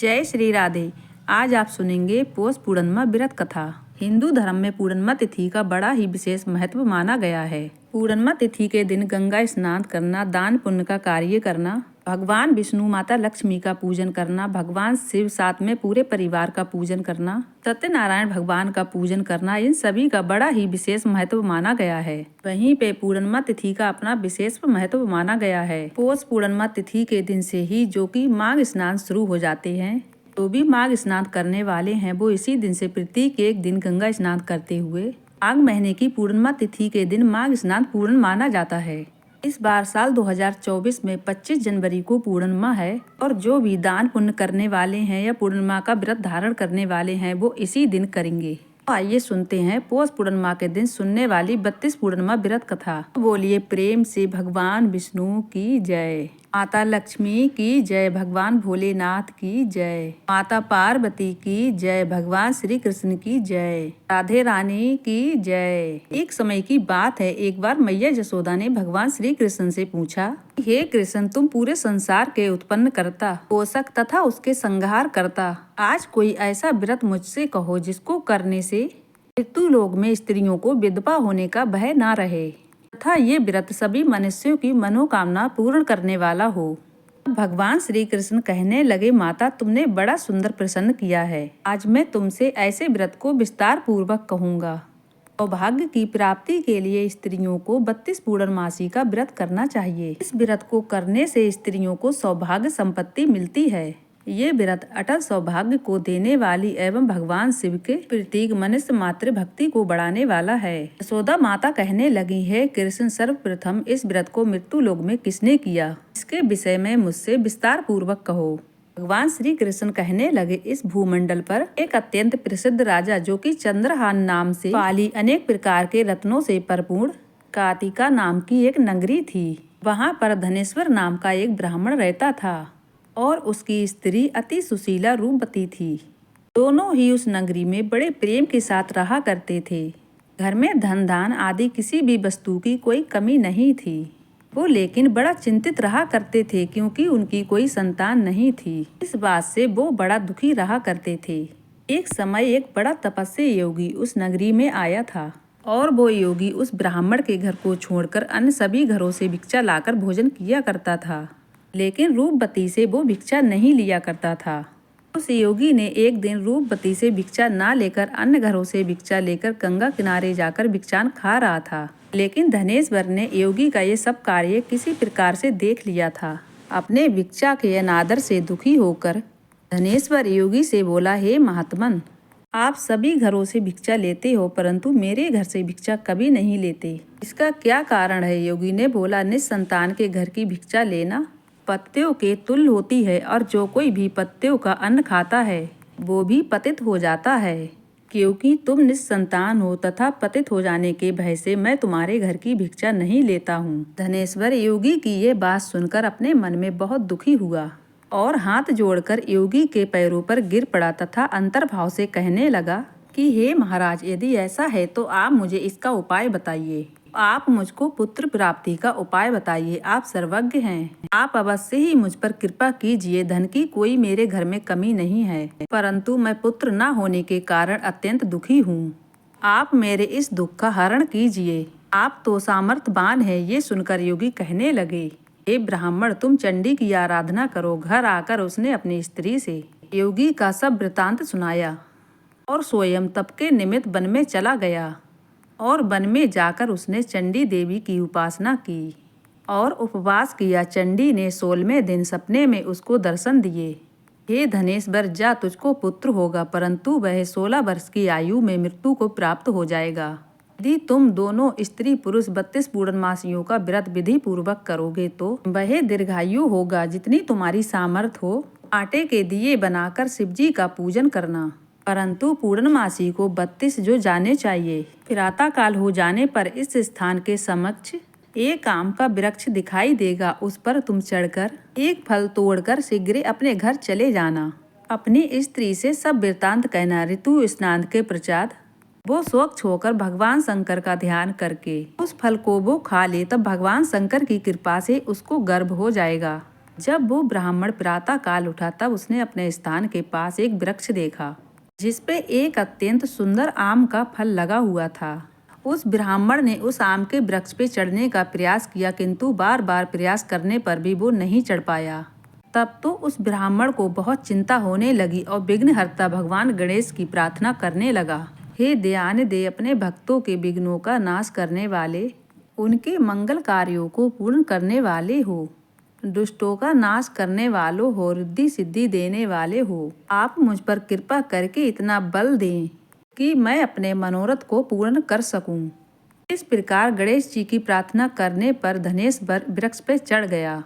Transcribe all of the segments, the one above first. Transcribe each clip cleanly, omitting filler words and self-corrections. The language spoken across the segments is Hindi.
जय श्री राधे। आज आप सुनेंगे पौष पूर्णिमा व्रत कथा। हिंदू धर्म में पूर्णिमा तिथि का बड़ा ही विशेष महत्व माना गया है। पूर्णिमा तिथि के दिन गंगा स्नान करना, दान पुण्य का कार्य करना, भगवान विष्णु, माता लक्ष्मी का पूजन करना, भगवान शिव साथ में पूरे परिवार का पूजन करना, सत्यनारायण भगवान का पूजन करना, इन सभी का बड़ा ही विशेष महत्व माना गया है। वहीं पे पूर्णिमा तिथि का अपना विशेष महत्व माना गया है। पौष पूर्णिमा तिथि के दिन से ही जो कि माघ स्नान शुरू हो जाते हैं, तो भी माघ स्नान करने वाले हैं वो इसी दिन से प्रत्येक एक दिन गंगा स्नान करते हुए माघ महीने की पूर्णिमा तिथि के दिन माघ स्नान पूर्ण माना जाता है। इस बार साल 2024 में 25 जनवरी को पूर्णिमा है और जो भी दान पुण्य करने वाले हैं या पूर्णिमा का व्रत धारण करने वाले हैं वो इसी दिन करेंगे। तो आइए सुनते हैं पौष पूर्णिमा के दिन सुनने वाली 32 पूर्णिमा व्रत कथा। बोलिए प्रेम से भगवान विष्णु की जय, माता लक्ष्मी की जय, भगवान भोलेनाथ की जय, माता पार्वती की जय, भगवान श्री कृष्ण की जय, राधे रानी की जय। एक समय की बात है, एक बार मैया यशोदा ने भगवान श्री कृष्ण से पूछा, हे कृष्ण, तुम पूरे संसार के उत्पन्न करता, पोषक तथा उसके संहार करता, आज कोई ऐसा व्रत मुझसे कहो जिसको करने से मृत्यु लोक में स्त्रियों को विधवा होने का भय ना रहे तथा ये व्रत सभी मनुष्यों की मनोकामना पूर्ण करने वाला हो। भगवान श्री कृष्ण कहने लगे, माता तुमने बड़ा सुंदर प्रश्न किया है। आज मैं तुमसे ऐसे व्रत को विस्तार पूर्वक कहूँगा। सौभाग्य की प्राप्ति के लिए स्त्रियों को 32 पूर्णमासी का व्रत करना चाहिए। इस व्रत को करने से स्त्रियों को सौभाग्य संपत्ति मिलती है। ये व्रत अटल सौभाग्य को देने वाली एवं भगवान शिव के प्रतीक मनुष्य मात्र भक्ति को बढ़ाने वाला है। यशोदा माता कहने लगी है, कृष्ण सर्वप्रथम इस व्रत को मृत्यु लोक में किसने किया, इसके विषय में मुझसे विस्तार पूर्वक कहो। भगवान श्री कृष्ण कहने लगे, इस भूमंडल पर एक अत्यंत प्रसिद्ध राजा जो कि चंद्रहान नाम से वाली अनेक प्रकार के रत्नों से परिपूर्ण कातिका नाम की एक नगरी थी। वहाँ पर धनेश्वर नाम का एक ब्राह्मण रहता था और उसकी स्त्री अति सुशीला रूपवती थी। दोनों ही उस नगरी में बड़े प्रेम के साथ रहा करते थे। घर में धन धान आदि किसी भी वस्तु की कोई कमी नहीं थी। वो लेकिन बड़ा चिंतित रहा करते थे क्योंकि उनकी कोई संतान नहीं थी। इस बात से वो बड़ा दुखी रहा करते थे। एक समय एक बड़ा तपस्वी योगी उस नगरी में आया था और वो योगी उस ब्राह्मण के घर को छोड़कर अन्य सभी घरों से भिक्षा लाकर भोजन किया करता था, लेकिन रूपवती से वो भिक्षा नहीं लिया करता था। उस योगी ने एक दिन रूपवती से भिक्षा ना लेकर अन्य घरों से भिक्षा लेकर गंगा किनारे जाकर भिक्षान खा रहा था। लेकिन धनेश्वर ने योगी का ये सब कार्य किसी प्रकार से देख लिया था। अपने भिक्षा के अनादर से दुखी होकर धनेश्वर योगी से बोला, हे महात्मन, आप सभी घरों से भिक्षा लेते हो परंतु मेरे घर से भिक्षा कभी नहीं लेते, इसका क्या कारण है? योगी ने बोला, निसंतान के घर की भिक्षा लेना पत्तियों के तुल्य होती है और जो कोई भी पत्तियों का अन्न खाता है वो भी पतित हो जाता है। क्योंकि तुम निसंतान हो तथा पतित हो जाने के भय से मैं तुम्हारे घर की भिक्षा नहीं लेता हूँ। धनेश्वर योगी की ये बात सुनकर अपने मन में बहुत दुखी हुआ और हाथ जोड़कर योगी के पैरों पर गिर पड़ा तथा अंतर्भाव से कहने लगा कि हे महाराज, यदि ऐसा है तो आप मुझे इसका उपाय बताइए। आप मुझको पुत्र प्राप्ति का उपाय बताइए। आप सर्वज्ञ हैं, आप अवश्य ही मुझ पर कृपा कीजिए। धन की कोई मेरे घर में कमी नहीं है, परंतु मैं पुत्र न होने के कारण अत्यंत दुखी हूँ। आप मेरे इस दुख का हरण कीजिए। आप तो सामर्थ्यवान है। ये सुनकर योगी कहने लगे, हे ब्राह्मण, तुम चंडी की आराधना करो। घर आकर उसने अपनी स्त्री से योगी का सब वृतांत सुनाया और स्वयं तप के निमित्त वन में चला गया और वन में जाकर उसने चंडी देवी की उपासना की और उपवास किया। चंडी ने 16वें दिन सपने में उसको दर्शन दिए, हे धनेश्वर, जा तुझको पुत्र होगा परंतु वह 16 वर्ष की आयु में मृत्यु को प्राप्त हो जाएगा। यदि तुम दोनों स्त्री पुरुष 32 पूर्णमासियों का व्रत विधि पूर्वक करोगे तो वह दीर्घायु होगा। जितनी तुम्हारी सामर्थ्य हो आटे के दिए बनाकर शिवजी का पूजन करना, परंतु पूर्णमासी को 32 जो जाने चाहिए। प्रातःकाल हो जाने पर इस स्थान के समक्ष एक आम का वृक्ष दिखाई देगा, उस पर तुम चढ़कर एक फल तोड़कर शीघ्र अपने घर चले जाना। अपनी स्त्री से सब वृतांत कहना। ऋतु स्नान के पश्चात वो स्वच्छ होकर भगवान शंकर का ध्यान करके उस फल को वो खा ले, तब भगवान शंकर की कृपा से उसको गर्भ हो जाएगा। जब वो ब्राह्मण प्रातः काल उठा तब उसने अपने स्थान के पास एक वृक्ष देखा जिसपे एक अत्यंत सुंदर आम का फल लगा हुआ था। उस ब्राह्मण ने उस आम के वृक्ष पे चढ़ने का प्रयास किया, किंतु बार बार प्रयास करने पर भी वो नहीं चढ़ पाया। तब तो उस ब्राह्मण को बहुत चिंता होने लगी और विघ्नहर्ता भगवान गणेश की प्रार्थना करने लगा। हे दयानिधे, अपने भक्तों के विघ्नों का नाश करने वाले, उनके मंगल कार्यों को पूर्ण करने वाले हो, दुष्टों का नाश करने वालों हो, रिद्धि सिद्धि देने वाले हो, आप मुझ पर कृपा करके इतना बल दें कि मैं अपने मनोरथ को पूर्ण कर सकूं। इस प्रकार गणेश जी की प्रार्थना करने पर धनेश वृक्ष पर चढ़ गया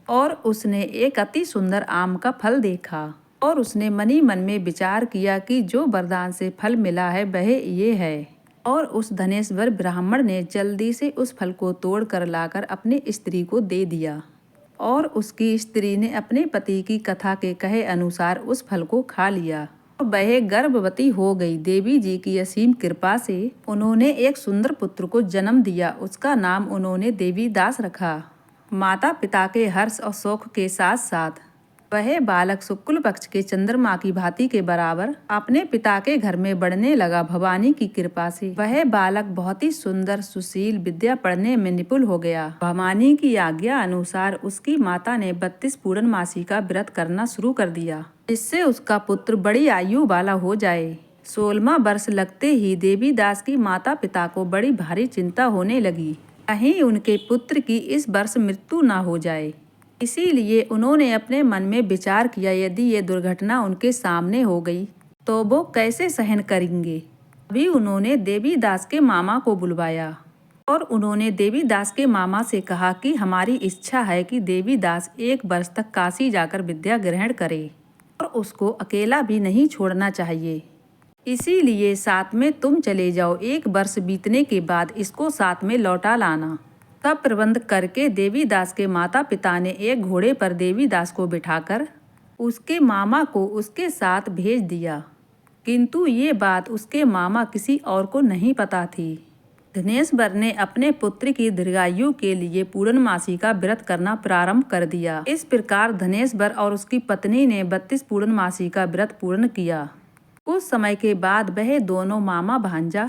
और उसने एक अति सुंदर आम का फल देखा और उसने मनी मन में विचार किया कि जो वरदान से फल मिला है वह ये है। और उस धनेश्वर ब्राह्मण ने जल्दी से उस फल को तोड़ कर लाकर अपनी स्त्री को दे दिया और उसकी स्त्री ने अपने पति की कथा के कहे अनुसार उस फल को खा लिया। वह गर्भवती हो गई। देवी जी की असीम कृपा से उन्होंने एक सुंदर पुत्र को जन्म दिया। उसका नाम उन्होंने देवीदास रखा। माता पिता के हर्ष और शोक के साथ साथ वह बालक शुक्ल पक्ष के चंद्रमा की भांति के बराबर अपने पिता के घर में बढ़ने लगा। भवानी की कृपा से वह बालक बहुत ही सुंदर, सुशील, विद्या पढ़ने में निपुण हो गया। भवानी की आज्ञा अनुसार उसकी माता ने 32 पूर्णमासी का व्रत करना शुरू कर दिया, जिससे उसका पुत्र बड़ी आयु वाला हो जाए। 16वां वर्ष लगते ही देवीदास की माता पिता को बड़ी भारी चिंता होने लगी, कहीं उनके पुत्र की इस वर्ष मृत्यु न हो जाए। इसीलिए उन्होंने अपने मन में विचार किया, यदि ये दुर्घटना उनके सामने हो गई तो वो कैसे सहन करेंगे। अभी उन्होंने देवीदास के मामा को बुलवाया और उन्होंने देवीदास के मामा से कहा कि हमारी इच्छा है कि देवीदास 1 वर्ष तक काशी जाकर विद्या ग्रहण करे और उसको अकेला भी नहीं छोड़ना चाहिए। इसीलिए साथ में तुम चले जाओ। 1 वर्ष बीतने के बाद इसको साथ में लौटा लाना। तब प्रबंध करके देवीदास के माता पिता ने एक घोड़े पर देवीदास को बिठाकर उसके मामा को उसके साथ भेज दिया, किंतु ये बात उसके मामा किसी और को नहीं पता थी। धनेश्वर ने अपने पुत्र की दीर्घायु के लिए पूर्णमासी का व्रत करना प्रारंभ कर दिया। इस प्रकार धनेश्वर और उसकी पत्नी ने 32 पूर्णमासी का व्रत पूर्ण किया। कुछ समय के बाद वह दोनों मामा भांजा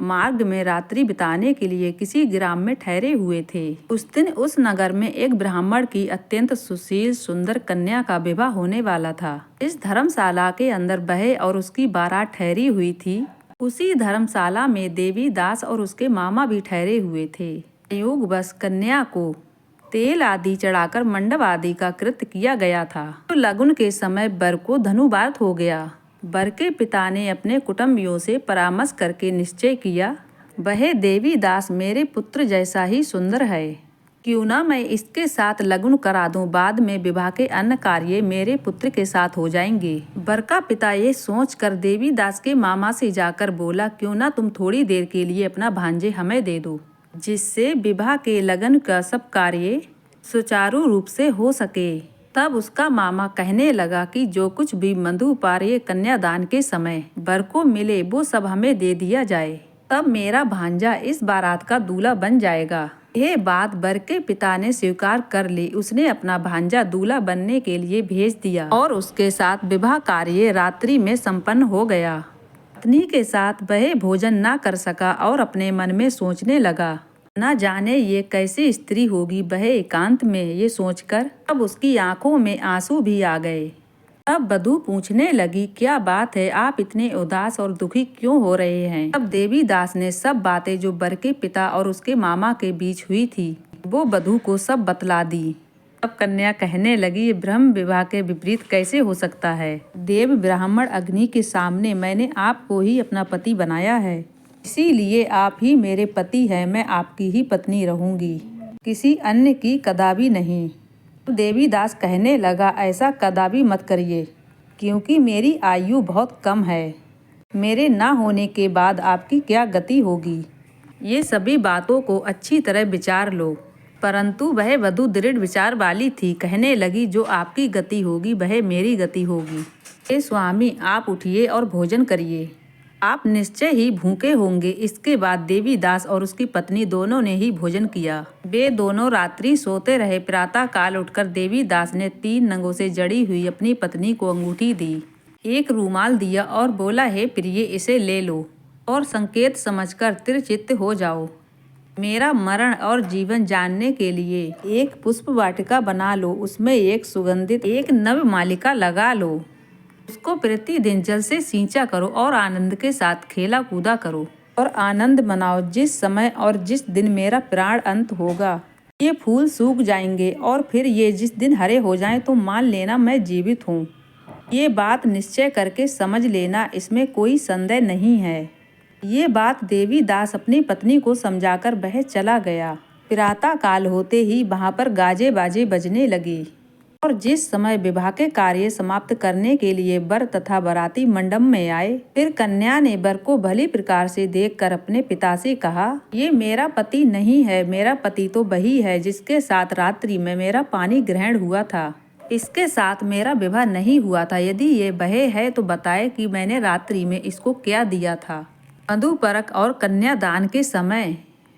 मार्ग में रात्रि बिताने के लिए किसी ग्राम में ठहरे हुए थे। उस दिन उस नगर में एक ब्राह्मण की अत्यंत सुशील सुंदर कन्या का विवाह होने वाला था। इस धर्मशाला के अंदर वह और उसकी बारात ठहरी हुई थी। उसी धर्मशाला में देवीदास और उसके मामा भी ठहरे हुए थे। योग बस कन्या को तेल आदि चढ़ाकर मंडप आदि का कृत्य किया गया था। तो लगन के समय वर को धनुवार्त हो गया। वर के पिता ने अपने कुटुंबियों से परामर्श करके निश्चय किया, वह देवीदास मेरे पुत्र जैसा ही सुंदर है, क्यों ना मैं इसके साथ लगन करा दूं। बाद में विवाह के अन्य कार्य मेरे पुत्र के साथ हो जाएंगे। वर का पिता ये सोचकर देवीदास के मामा से जाकर बोला, क्यों ना तुम थोड़ी देर के लिए अपना भांजे हमें दे दो, जिससे विवाह के लगन का सब कार्य सुचारू रूप से हो सके। तब उसका मामा कहने लगा कि जो कुछ भी मधुपार्य कन्यादान के समय वर को मिले वो सब हमें दे दिया जाए, तब मेरा भांजा इस बारात का दूल्हा बन जाएगा। यह बात वर के पिता ने स्वीकार कर ली। उसने अपना भांजा दूल्हा बनने के लिए भेज दिया और उसके साथ विवाह कार्य रात्रि में संपन्न हो गया। पत्नी के साथ वह भोजन न कर सका और अपने मन में सोचने लगा, न जाने ये कैसी स्त्री होगी। वह एकांत में ये सोचकर अब उसकी आंखों में आंसू भी आ गए। अब वधू पूछने लगी, क्या बात है, आप इतने उदास और दुखी क्यों हो रहे हैं। अब देवीदास ने सब बातें जो वर के पिता और उसके मामा के बीच हुई थी वो वधू को सब बतला दी। अब कन्या कहने लगी, ये ब्रह्म विवाह के विपरीत कैसे हो सकता है। देव ब्राह्मण अग्नि के सामने मैंने आपको ही अपना पति बनाया है, इसीलिए आप ही मेरे पति हैं। मैं आपकी ही पत्नी रहूंगी, किसी अन्य की कदापि नहीं। देवीदास कहने लगा, ऐसा कदापि मत करिए, क्योंकि मेरी आयु बहुत कम है। मेरे ना होने के बाद आपकी क्या गति होगी। ये सभी बातों को अच्छी तरह विचार लो। परंतु वह वधू दृढ़ विचार वाली थी। कहने लगी, जो आपकी गति होगी वह मेरी गति होगी। हे स्वामी, आप उठिए और भोजन करिए। आप निश्चय ही भूखे होंगे। इसके बाद देवीदास और उसकी पत्नी दोनों ने ही भोजन किया। वे दोनों रात्रि सोते रहे। प्रातः काल उठकर देवीदास ने 3 नगों से जड़ी हुई अपनी पत्नी को अंगूठी दी, एक रूमाल दिया और बोला, हे प्रिय, इसे ले लो और संकेत समझकर त्रिचित्त हो जाओ। मेरा मरण और जीवन जानने के लिए एक पुष्प वाटिका बना लो, उसमें एक सुगंधित एक नव मालिका लगा लो, उसको प्रतिदिन जल से सींचा करो और आनंद के साथ खेला कूदा करो और आनंद मनाओ। जिस समय और जिस दिन मेरा प्राण अंत होगा, ये फूल सूख जाएंगे और फिर ये जिस दिन हरे हो जाएं तो मान लेना मैं जीवित हूँ। ये बात निश्चय करके समझ लेना, इसमें कोई संदेह नहीं है। ये बात देवीदास अपनी पत्नी को समझाकर वह चला गया। प्रातः काल होते ही वहाँ पर गाजे बाजे बजने लगे और जिस समय विवाह के कार्य समाप्त करने के लिए वर तथा बाराती मंडप में आए, फिर कन्या ने वर को भली प्रकार से देखकर अपने पिता से कहा, ये मेरा पति नहीं है, मेरा पति तो वही है जिसके साथ रात्रि में मेरा पानी ग्रहण हुआ था। इसके साथ मेरा विवाह नहीं हुआ था। यदि ये वह है तो बताए कि मैंने रात्रि में इसको क्या दिया था। मधुपरक और कन्यादान के समय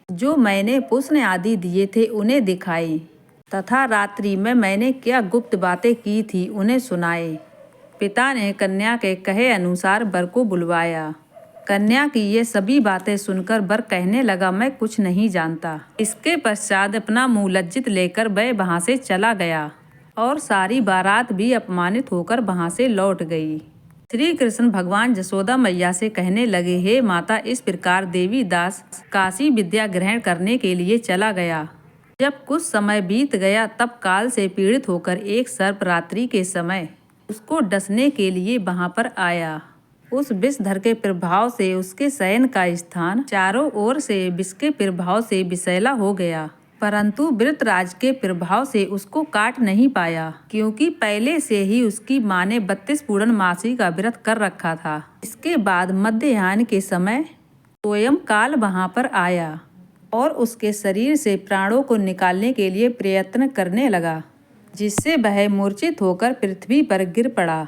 जो मैंने पुष्प आदि दिए थे उन्हें दिखाए तथा रात्रि में मैंने क्या गुप्त बातें की थी उन्हें सुनाए। पिता ने कन्या के कहे अनुसार वर को बुलवाया। कन्या की ये सभी बातें सुनकर वर कहने लगा, मैं कुछ नहीं जानता। इसके पश्चात अपना मुंह लज्जित लेकर वह वहाँ से चला गया और सारी बारात भी अपमानित होकर वहाँ से लौट गई। श्री कृष्ण भगवान जसोदा मैया से कहने लगे, हे माता, इस प्रकार देवीदास काशी विद्या ग्रहण करने के लिए चला गया। जब कुछ समय बीत गया तब काल से पीड़ित होकर एक सर्प रात्रि के समय उसको डसने के लिए वहां पर आया। उस विषधर के प्रभाव से उसके शयन का स्थान चारों ओर से विष के प्रभाव से विषैला हो गया, परंतु वृत्रराज के प्रभाव से उसको काट नहीं पाया, क्योंकि पहले से ही उसकी माँ ने 32 पूर्णमासी का व्रत कर रखा था। इसके बाद मध्याह्न के समय स्वयं काल वहां पर आया और उसके शरीर से प्राणों को निकालने के लिए प्रयत्न करने लगा, जिससे वह मूर्छित होकर पृथ्वी पर गिर पड़ा।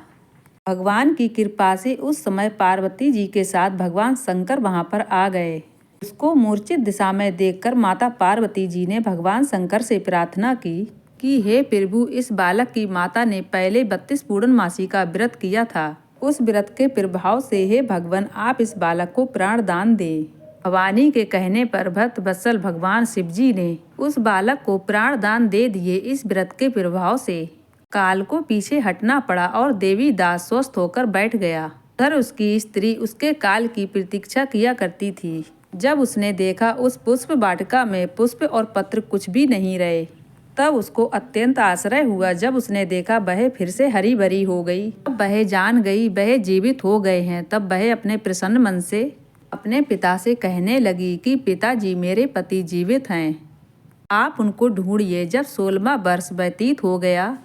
भगवान की कृपा से उस समय पार्वती जी के साथ भगवान शंकर वहां पर आ गए। उसको मूर्छित दिशा में देखकर माता पार्वती जी ने भगवान शंकर से प्रार्थना की कि हे प्रभु, इस बालक की माता ने पहले 32 पूर्णमासी का व्रत किया था। उस व्रत के प्रभाव से हे भगवान, आप इस बालक को प्राण दान दें। भवानी के कहने पर भक्त वत्सल भगवान शिव जी ने उस बालक को प्राण दान दे दिए। इस व्रत के प्रभाव से काल को पीछे हटना पड़ा और देवीदास स्वस्थ होकर बैठ गया। उधर उसकी स्त्री उसके काल की प्रतीक्षा किया करती थी। जब उसने देखा उस पुष्प वाटिका में पुष्प और पत्र कुछ भी नहीं रहे, तब उसको अत्यंत आश्चर्य हुआ। जब उसने देखा वह फिर से हरी भरी हो गई, तब वह जान गई वह जीवित हो गए हैं। तब वह अपने प्रसन्न मन से अपने पिता से कहने लगी कि पिताजी, मेरे पति जीवित हैं, आप उनको ढूंढिए। जब 16वां वर्ष व्यतीत हो गया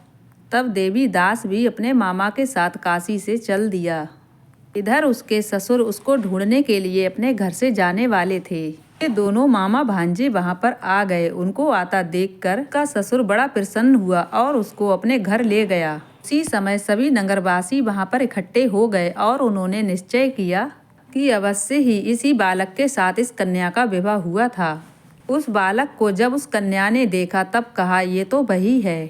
तब देवीदास भी अपने मामा के साथ काशी से चल दिया। इधर उसके ससुर उसको ढूंढने के लिए अपने घर से जाने वाले थे। ये दोनों मामा भांजे वहां पर आ गए। उनको आता देखकर का ससुर बड़ा प्रसन्न हुआ और उसको अपने घर ले गया। उसी समय सभी नगरवासी वहां पर इकट्ठे हो गए और उन्होंने निश्चय किया कि अवश्य ही इसी बालक के साथ इस कन्या का विवाह हुआ था। उस बालक को जब उस कन्या ने देखा तब कहा, ये तो वही है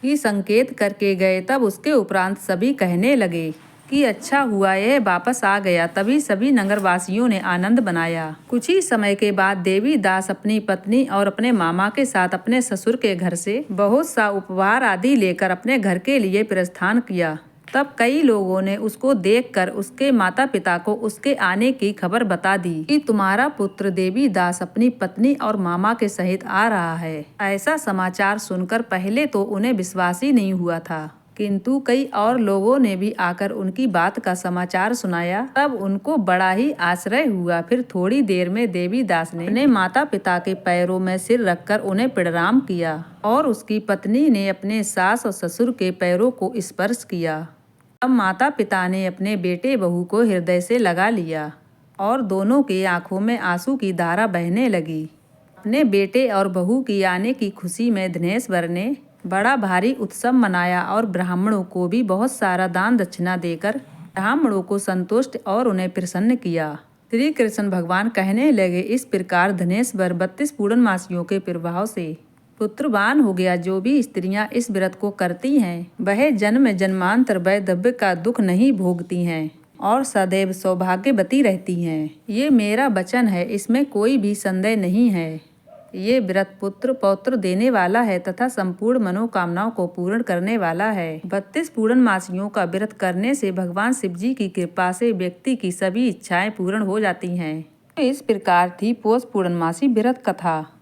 कि संकेत करके गए। तब उसके उपरांत सभी कहने लगे कि अच्छा हुआ यह वापस आ गया। तभी सभी नगरवासियों ने आनंद मनाया। कुछ ही समय के बाद देवीदास अपनी पत्नी और अपने मामा के साथ अपने ससुर के घर से बहुत सा उपहार आदि लेकर अपने घर के लिए प्रस्थान किया। तब कई लोगों ने उसको देखकर उसके माता पिता को उसके आने की खबर बता दी कि तुम्हारा पुत्र देवीदास अपनी पत्नी और मामा के सहित आ रहा है। ऐसा समाचार सुनकर पहले तो उन्हें विश्वास ही नहीं हुआ था, किंतु कई और लोगों ने भी आकर उनकी बात का समाचार सुनाया। तब उनको बड़ा ही आश्चर्य हुआ। फिर थोड़ी देर में देवीदास ने अपने माता पिता के पैरों में सिर रखकर उन्हें प्रणाम किया और उसकी पत्नी ने अपने सास और ससुर के पैरों को स्पर्श किया। अब माता पिता ने अपने बेटे बहू को हृदय से लगा लिया और दोनों की आंखों में आंसू की धारा बहने लगी। अपने बेटे और बहू की आने की खुशी में धनेश्वर ने बड़ा भारी उत्सव मनाया और ब्राह्मणों को भी बहुत सारा दान दक्षिणा देकर ब्राह्मणों को संतुष्ट और उन्हें प्रसन्न किया। श्री कृष्ण भगवान कहने लगे, इस प्रकार धनेश्वर 32 पूर्णमासियों के प्रभाव से पुत्रवान हो गया। जो भी स्त्रियां इस व्रत को करती हैं वह जन्म जन्मांतर वैधव्य का दुख नहीं भोगती हैं और सदैव सौभाग्यवती रहती हैं। ये मेरा वचन है, इसमें कोई भी संदेह नहीं है। ये व्रत पुत्र पौत्र देने वाला है तथा संपूर्ण मनोकामनाओं को पूर्ण करने वाला है। 32 पूर्णमासियों का व्रत करने से भगवान शिव जी की कृपा से व्यक्ति की सभी इच्छाएं पूर्ण हो जाती हैं। इस प्रकार थी पौष पूर्णमासी व्रत कथा।